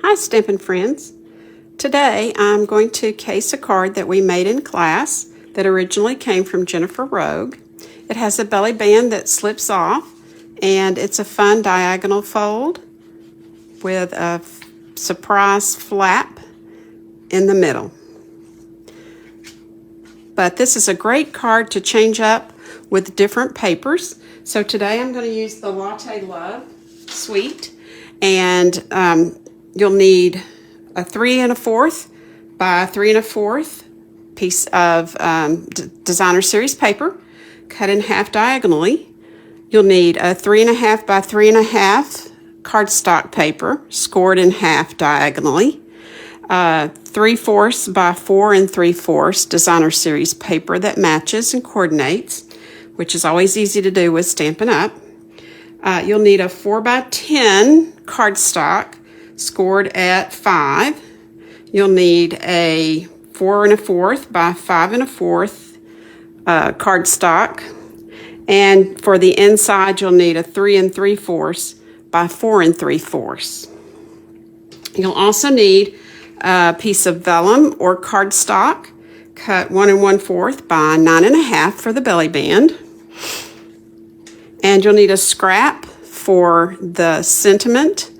Hi Stampin' friends. Today I'm going to case a card that we made in class that originally came from Jennifer Rogue. It has a belly band that slips off and it's a fun diagonal fold with a surprise flap in the middle. But this is a great card to change up with different papers. So today I'm going to use the Latte Love Suite, and you'll need a 3 1/4 by 3 1/4 piece of designer series paper cut in half diagonally. You'll need a 3 1/2 by 3 1/2 cardstock paper scored in half diagonally. 3/4 by 4 3/4 designer series paper that matches and coordinates, which is always easy to do with Stampin' Up. You'll need a 4 by 10 cardstock scored at 5. You'll need a 4 1/4 by 5 1/4 cardstock, and for the inside you'll need a 3 3/4 by 4 3/4. You'll also need a piece of vellum or cardstock cut 1 1/4 by 9 1/2 for the belly band. And you'll need a scrap for the sentiment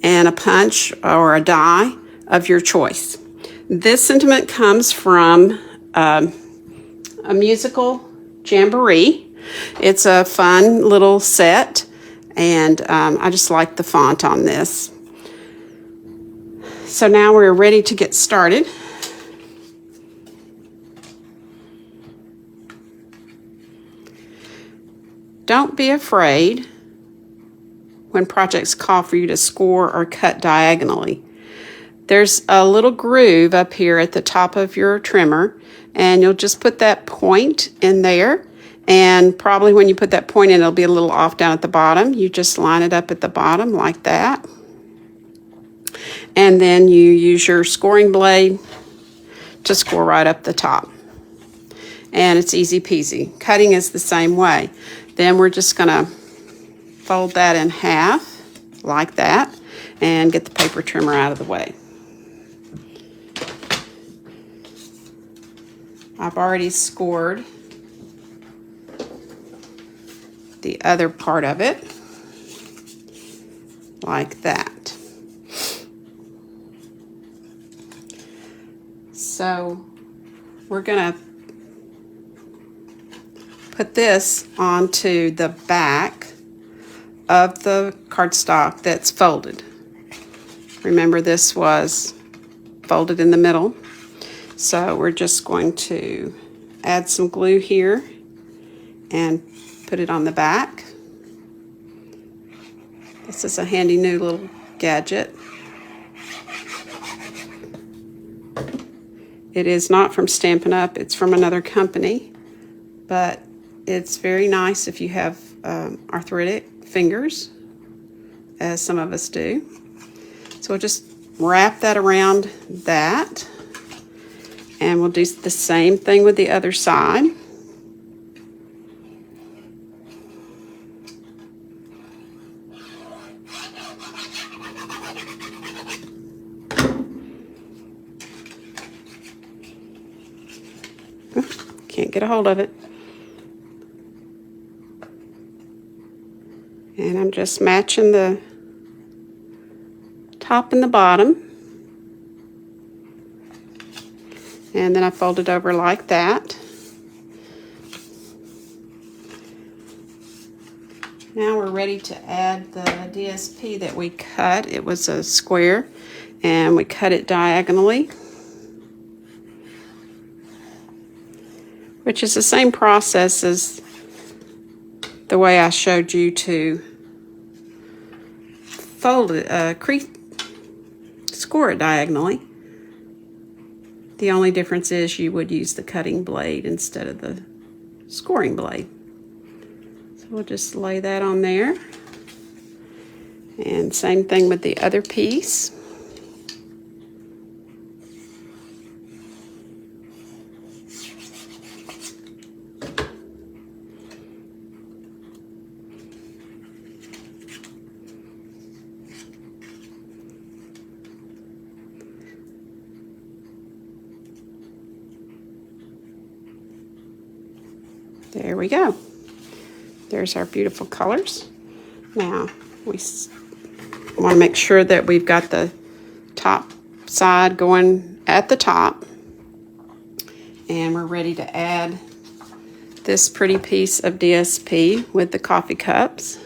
and a punch or a die of your choice. This sentiment comes from a musical jamboree. It's a fun little set, and I just like the font on this. So now we're ready to get started. Don't be afraid when projects call for you to score or cut diagonally. There's a little groove up here at the top of your trimmer, and you'll just put that point in there, and probably when you put that point in, it'll be a little off down at the bottom. You just line it up at the bottom like that, and then you use your scoring blade to score right up the top. And it's easy peasy. Cutting is the same way. Then we're just going to fold that in half like that and get the paper trimmer out of the way. I've already scored the other part of it like that. So we're going to put this onto the back of the cardstock that's folded. Remember, this was folded in the middle. So we're just going to add some glue here and put it on the back. This is a handy new little gadget. It is not from Stampin' Up, it's from another company, but it's very nice if you have arthritic fingers, as some of us do. So we'll just wrap that around that, and we'll do the same thing with the other side. Can't get a hold of it. And I'm just matching the top and the bottom. And then I fold it over like that. Now we're ready to add the DSP that we cut. It was a square, and we cut it diagonally, which is the same process as the way I showed you to fold it, score it diagonally. The only difference is you would use the cutting blade instead of the scoring blade. So we'll just lay that on there. And same thing with the other piece. There we go. There's our beautiful colors. Now, we want to make sure that we've got the top side going at the top. And we're ready to add this pretty piece of DSP with the coffee cups.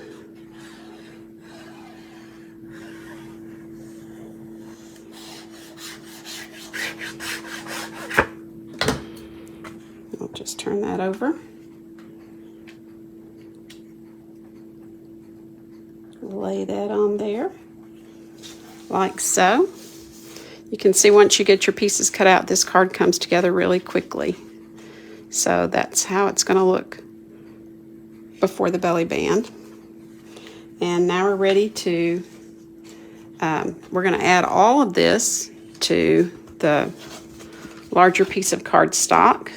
I'll just turn that over. Lay that on there, like so. You can see once you get your pieces cut out, this card comes together really quickly. So that's how it's going to look before the belly band. And now we're ready to, we're going to add all of this to the larger piece of cardstock.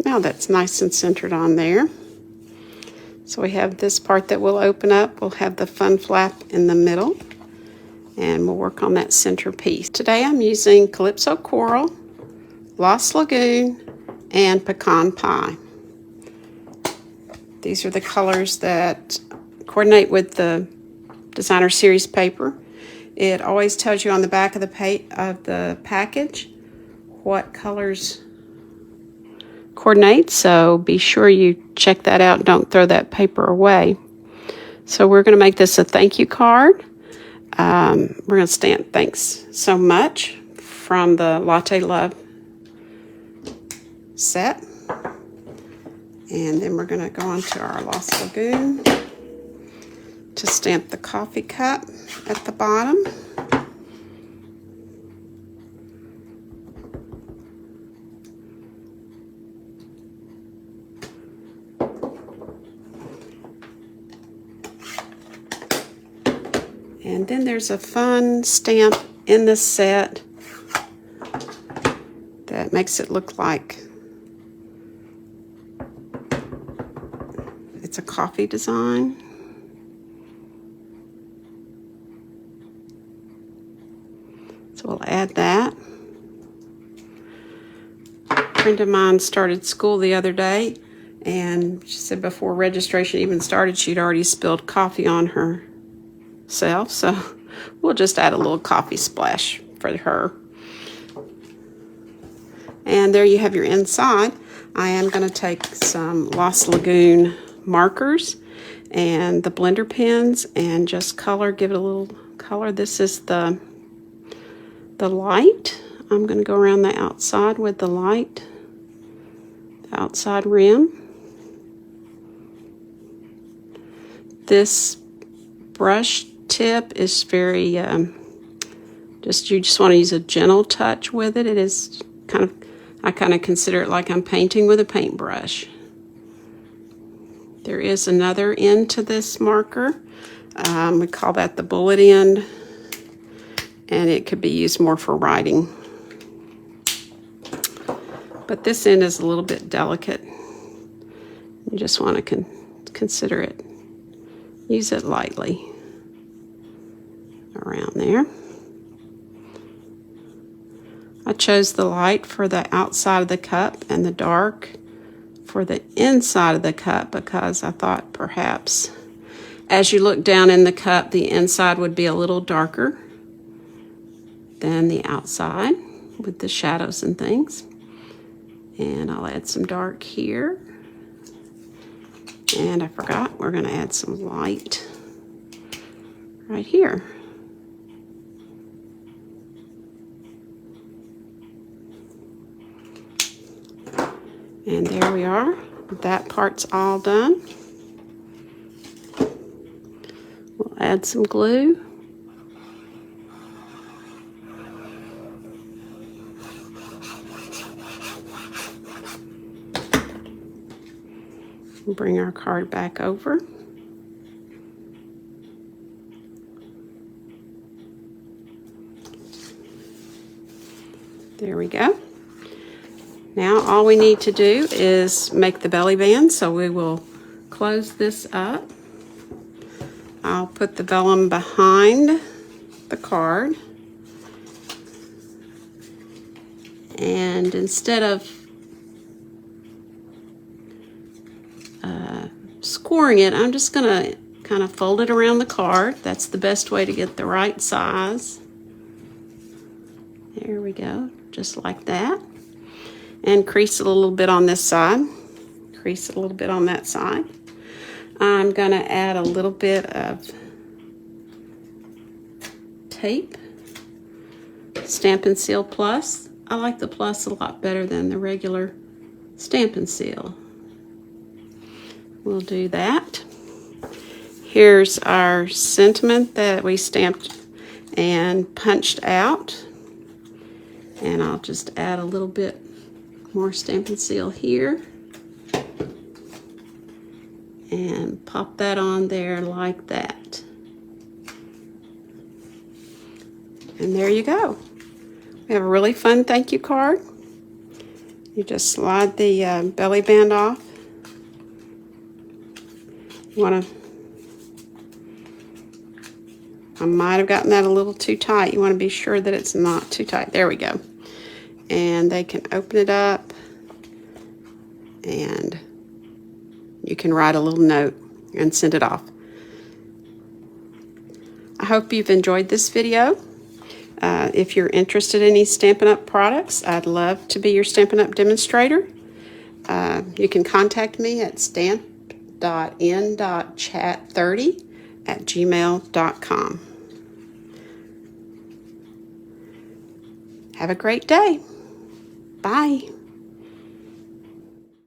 Now that's nice and centered on there. So we have this part that will open up. We'll have the fun flap in the middle, and we'll work on that center piece. Today I'm using Calypso Coral, Lost Lagoon, and Pecan Pie. These are the colors that coordinate with the Designer Series paper. It always tells you on the back of the package what colors coordinate, so be sure you check that out. Don't throw that paper away. So we're going to make this a thank you card. We're going to stamp thanks so much from the Latte Love set. And then we're going to go on to our Lost Lagoon to stamp the coffee cup at the bottom. And then there's a fun stamp in the set that makes it look like it's a coffee design. So we'll add that. A friend of mine started school the other day, and she said before registration even started, she'd already spilled coffee on herself. So we'll just add a little coffee splash for her. And there you have your inside. I am going to take some Lost Lagoon markers and the blender pens and just give it a little color. This is the light. I'm going to go around the outside with the light, the outside rim. This brush tip is very, you just want to use a gentle touch with it. It is I kind of consider it like I'm painting with a paintbrush. There is another end to this marker. We call that the bullet end, and it could be used more for writing. But this end is a little bit delicate. You just want to consider it. Use it lightly around there. I chose the light for the outside of the cup and the dark for the inside of the cup because I thought perhaps as you look down in the cup, the inside would be a little darker than the outside with the shadows and things. And I'll add some dark here. And I forgot, we're going to add some light right here. And there we are. That part's all done. We'll add some glue. Bring our card back over. There we go. Now all we need to do is make the belly band, so we will close this up. I'll put the vellum behind the card. And instead of scoring it, I'm just going to kind of fold it around the card. That's the best way to get the right size. There we go, just like that. And crease it a little bit on this side. Crease it a little bit on that side. I'm going to add a little bit of tape. Stampin' Seal Plus. I like the Plus a lot better than the regular Stampin' Seal. We'll do that. Here's our sentiment that we stamped and punched out. And I'll just add a little bit more Stampin' Seal here. And pop that on there like that. And there you go. We have a really fun thank you card. You just slide the belly band off. You want to, I might have gotten that a little too tight. You want to be sure that it's not too tight. There we go. And they can open it up and you can write a little note and send it off. I hope you've enjoyed this video. If you're interested in any Stampin' Up! Products, I'd love to be your Stampin' Up! Demonstrator. You can contact me at stamp.n.chat30@gmail.com. Have a great day. Bye.